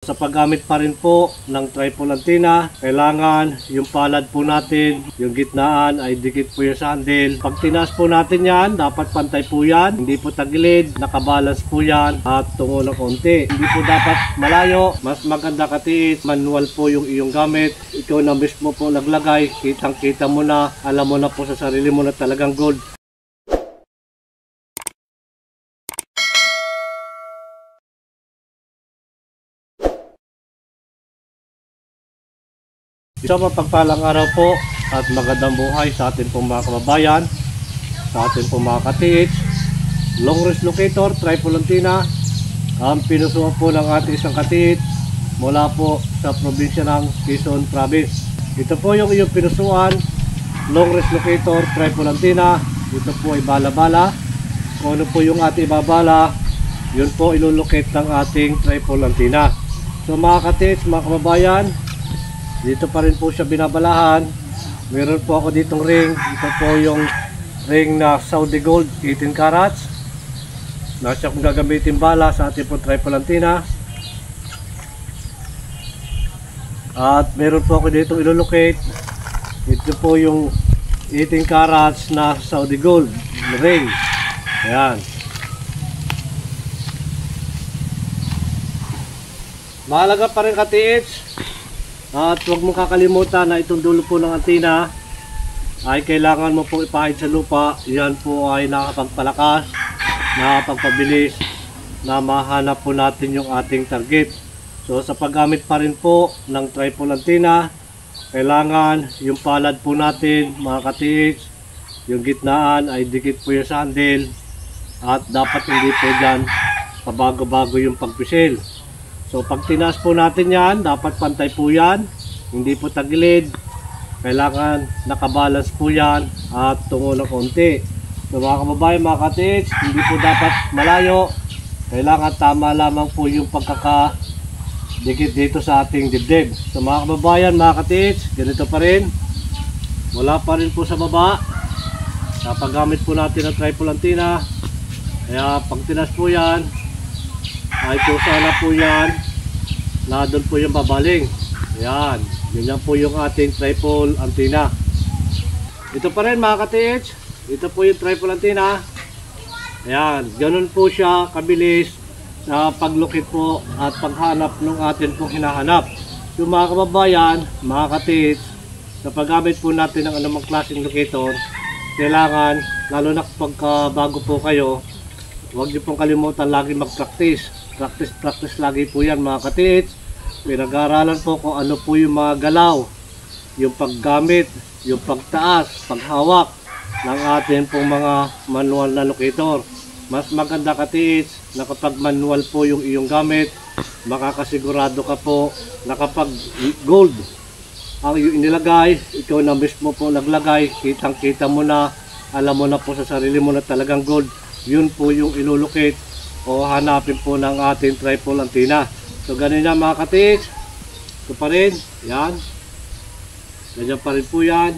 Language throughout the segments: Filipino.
Sa paggamit pa rin po ng tripod antenna, kailangan yung palad po natin, yung gitnaan ay dikit po yung sa handle. Pag tinaas po natin yan, dapat pantay po yan, hindi po tagilid, nakabalance po yan at tungo ng konti. Hindi po dapat malayo, mas maganda katiit, manual po yung iyong gamit. Ikaw na mismo po naglagay, kitang kita mo na, alam mo na po sa sarili mo na talagang gold. Isang mapagpalang araw po at magandang buhay sa ating pong mga kababayan, sa ating pong mga katiits. Long range locator, tripod antenna, ang pinusuan po ng ating isang katiits mula po sa probinsya ng Quezon Province. Ito po yung iyong pinusuan, long range locator, tripod antenna. Ito po ay bala-bala. Kung ano po yung ating ibabala, yun po ilulocate ng ating tripod antenna. So mga katiits, mga kababayan, dito pa rin po siya binabalahan. Meron po ako ditong ring. Ito po yung ring na Saudi Gold 18 carats. Nasa kung gagamitin bala sa ating po tripod antenna. At meron po ako ditong ilolocate. Ito po yung 18 carats na Saudi Gold ring. Ayan. Mahalaga pa rin katiits. At huwag mong kakalimutan na itong dulo po ng antena ay kailangan mo pong ipahid sa lupa. Yan po ay nakapagpalakas, nakapagpabilis na mahanap po natin yung ating target. So sa paggamit pa rin po ng tripod antenna, kailangan yung palad po natin mga katiits, yung gitnaan ay dikit po yung sa handle at dapat hindi po dyan pabago-bago yung pagpisil. So pag tinaas po natin yan, dapat pantay po yan, hindi po tagilid, kailangan nakabalance po yan at tungo ng konti. So mga kababayan, mga katiits, hindi po dapat malayo, kailangan tama lamang po yung pagkakadikit dito sa ating dibdib. So mga kababayan, mga katiits, ganito pa rin, wala pa rin po sa baba, sa paggamit po natin ng tripod antenna. Kaya pag tinaas po yan, ay kung sana po yan na doon po yung babaling. Ayan, yun po yung ating tripod antenna. Ito pa rin mga katiits, ito po yung tripod antenna. Ayan, ganun po siya kabilis sa paglukit po at paghanap ng atin pong hinahanap. Yung mga kababayan, mga katiits, sa paggamit po natin ng anumang klaseng locator, kailangan, lalo na pagka bago po kayo, huwag niyo pong kalimutan lagi mag-practice. Practice lagi po yan mga katiits. Pinag-aaralan po kung ano po yung mga galaw, yung paggamit, yung pagtaas, paghawak ng ating pong mga manual na locator. Mas maganda katiits na kapag manual po yung iyong gamit, makakasigurado ka po na kapag gold ang iyong inilagay, ikaw na mismo po naglagay, kitang kita mo na, alam mo na po sa sarili mo na talagang gold. Yun po yung ilulocate o hanapin po ng ating tripod antenna. So ganun yan mga katiits. Ito pa rin, yan, ganyan pa rin po yan.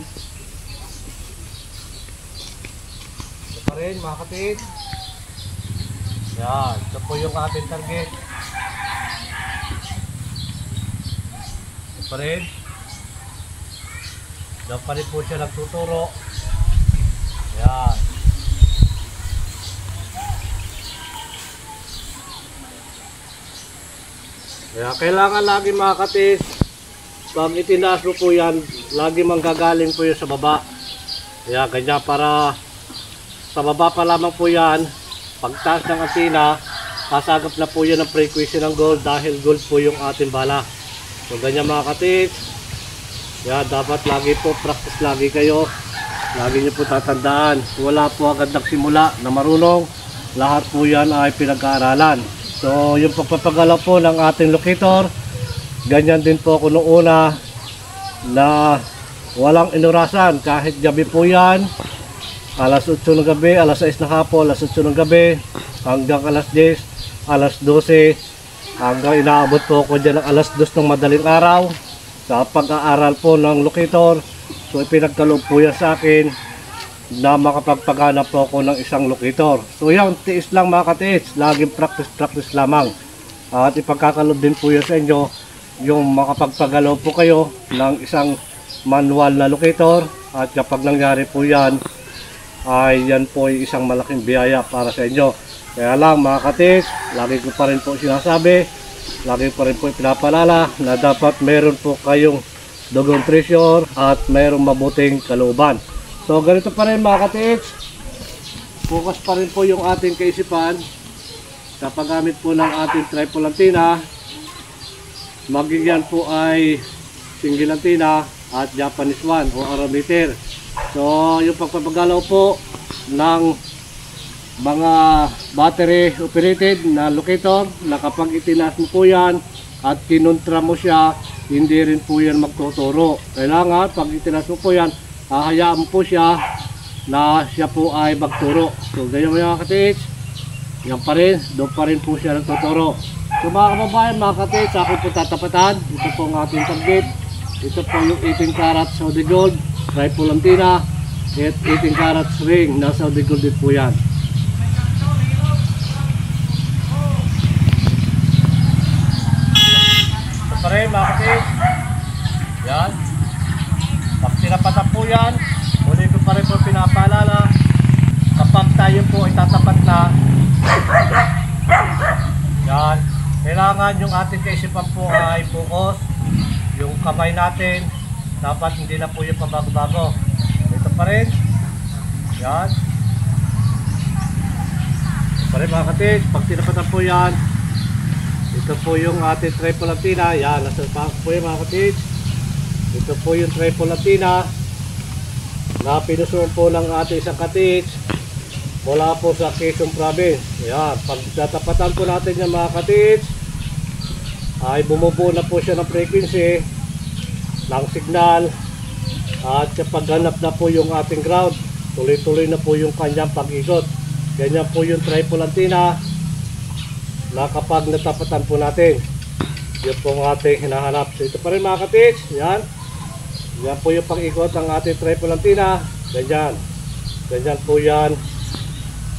Ito pa rin mga katiits, yan, ito po yung ating target. Ito pa rin, yan pa rin po siya nagtuturo. Yan. Kaya kailangan lagi mga katiits, pag itinaas mo po yan, lagi manggagaling po yan sa baba. Kaya ganyan, para sa baba pa lamang po yan, pagtaas ng antena, kasagap na po yan ang frequency ng gold dahil gold po yung ating bala. So ganyan mga katiits. Kaya dapat lagi po practice lagi kayo. Lagi nyo po tatandaan, wala po agad nagsimula na marunong. Lahat po yan ay pinag-aaralan. So yung pagpapagalaw po ng ating locator, ganyan din po ako noong una na walang inurasan. Kahit gabi po yan, alas 8 ng gabi, alas 6 ng hapon, alas 8 ng gabi, hanggang alas 10, alas 12, hanggang inaabot po ako dyan ng alas 2 ng madaling araw sa pag-aaral po ng locator. So ipinagkaloob po yan sa akin na makapagpagana po ako ng isang locator. So yan, tiis lang mga katiits, laging practice lamang. At ipagkakalob din po yan sa inyo yung makapagpagalaw po kayo ng isang manual na locator. At kapag nangyari po yan, ay yan po ay isang malaking biyaya para sa inyo. Kaya lang mga katis, lagi ko pa rin po sinasabi, lagi pa rin po pinapalala na dapat meron po kayong dugong treasure at mayroong mabuting kalooban. So ganito pa rin mga katis, focus pa rin po yung ating kaisipan sa paggamit po ng ating triple antenna. Magigyan po ay single antenna at Japanese one o arameter. So yung pagpapagalaw po ng mga battery operated na locator, na kapag itinaas mo po yan at kinontra mo siya, hindi rin po yan magtuturo. Kailangan pag itinaas mo po yan, hahayaan mo po siya na siya po ay magturo. So ganyan mga katiits, yan pa rin, doon pa rin po siya nagtuturo. So mga kababayan, mga katiits, ako po tatapatan. Ito po ang ating target. Ito po yung 18 carats Saudi gold triple antenna at 18 carats ring na Saudi gold din po yan. Ito pa rin mga katiits, yan. Pag tinapatan po yan, muli ko pa rin po pinapaalala, kapag tayo po ay tatapat na, yan, kailangan yung ating kaisipan po ay focus. Yung kamay natin, dapat hindi na po yung pabago-bago. Ito pa rin, yan. Ito pa rin mga katids, pag tinapatan po yan, ito po yung ating triple antenna, yan, nasa pangko po yung mga katids. Ito po yung triple antenna na pinusuan po ng ating isang katids mula po sa Quezon Province. Ayan, pag tatapatan po natin yung mga katids, ay bumubuo na po siya ng frequency ng signal. At kapag ganap na po yung ating ground, tuloy-tuloy na po yung kanyang pag-ikot. Ganyan po yung triple antenna na kapag natapatan po natin, yun po ang ating hinahanap. So ito pa rin mga katids, yan. Yan po yung pag-ikot ng ating triple antenna. Ganyan. Ganyan po yan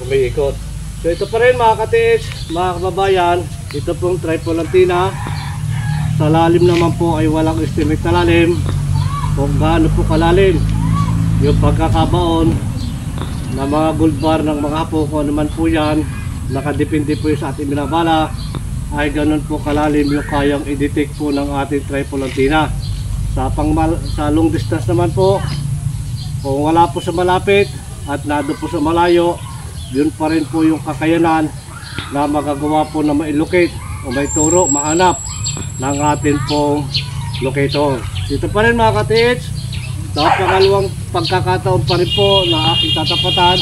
umiikot. So ito pa rin mga katids, mga kababayan, ito pong triple antenna. Sa lalim naman po ay walang estimate na lalim kung gaano po kalalim yung pagkakabaon ng mga gold bar ng mga hapo, kung naman po yan, nakadepende po sa ating binabala, ay ganun po kalalim yung kayang i-detect po ng ating triple antenna. Sa long distance naman po, kung wala po sa malapit at nado po sa malayo, yun pa rin po yung kakayanan na magagawa po na ma-locate o may turo, mahanap ng atin pong locator. Ito pa rin mga katids, sa pangalawang pagkakataon pa rin po na aking tatapatan.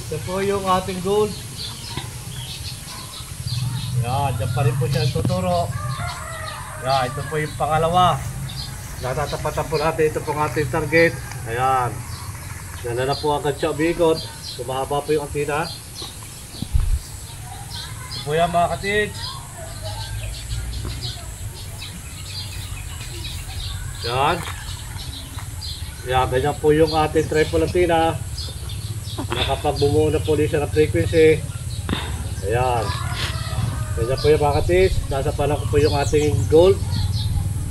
Ito po yung ating gold. Yan, dyan pa rin po siya tuturo. Yan, ito po yung pangalawa. Natatapatan po natin, ito po ang ating target. Ayan. Yan na po agad siya umiikot. Sumahaba po yung antenna. Ito po yan mga katids. Yan. Yan, ganyan po yung ating triple antenna. Nakapag bumuo na po siya ng frequency. Ayan. Ganyan po yung mga katids. Nasa palang ko po yung ating gold.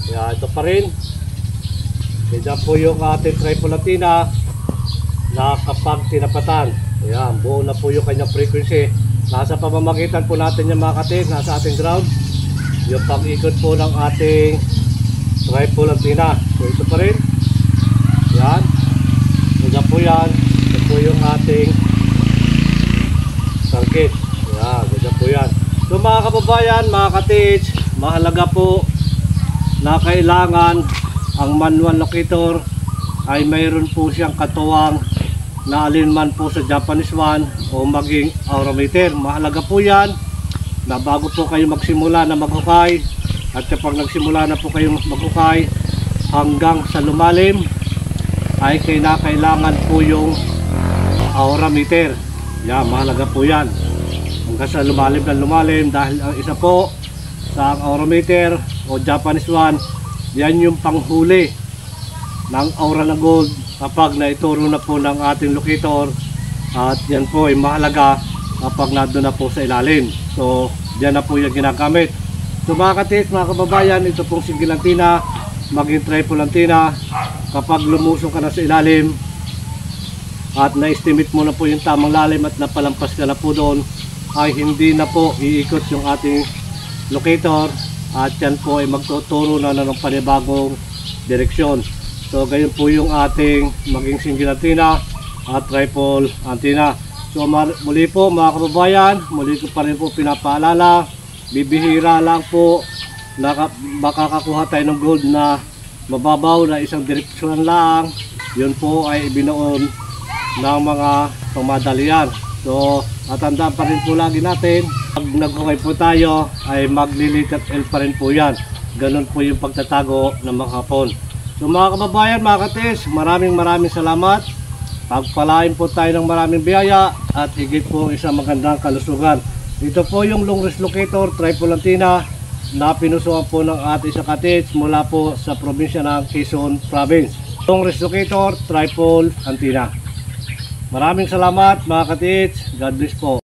Yan, ito pa rin. Ganyan po yung ating triple antenna na kapag tinapatan, ayan, buo na po yung kanyang frequency. Nasa pamamagitan po natin yung mga katids, nasa ating ground, yung pag-ikot po ng ating triple antenna. So ito pa rin. Yan. Ganyan po yan. Ito po yung ating target. Yan. Ganyan po yan. So mga kababayan, mga katids, mahalaga po na kailangan ang manual locator ay mayroon po siyang katuwang na alinman po sa Japanese one o maging aurameter. Mahalaga po yan na bago po kayo magsimula na maghukay at kapag nagsimula na po kayong maghukay hanggang sa lumalim ay kailangan po yung aurameter. Yan, mahalaga po yan hanggang sa lumalim na lumalim, dahil ang isa po sa aurameter o Japanese one, yan yung panghuli ng aura ng gold kapag naituro na po ng ating locator. At yan po ay mahalaga kapag nandun na po sa ilalim. So diyan na po yung ginagamit. So mga katiits, mga kababayan, ito pong single antenna, maging triple antenna, kapag lumusong ka na sa ilalim at na-estimate mo na po yung tamang lalim at napalampas ka na po doon, ay hindi na po iikot yung ating locator at yan po ay magtuturo na ng panibagong direksyon. So gayon po yung ating maging single antenna at triple antenna. So muli po mga kababayan, muli ko pa rin po pinapaalala, bibihira lang po na makakakuha tayo ng gold na mababaw na isang direksyon lang. Yun po ay ibinuon ng mga pamadalian. So matandaan pa rin po lagi natin, pag naghukay po tayo ay maglilikat L pa rin po yan. Ganun po yung pagtatago ng mga hapon. So mga kababayan, mga katiits, maraming salamat. Pagpalain po tayo ng maraming biyaya at higit po isang magandang kalusugan. Ito po yung long range locator triple antenna na pinusuan po ng ating sa katiits mula po sa probinsya ng Quezon Province. Long range locator triple antenna. Maraming salamat mga katiits. God bless po.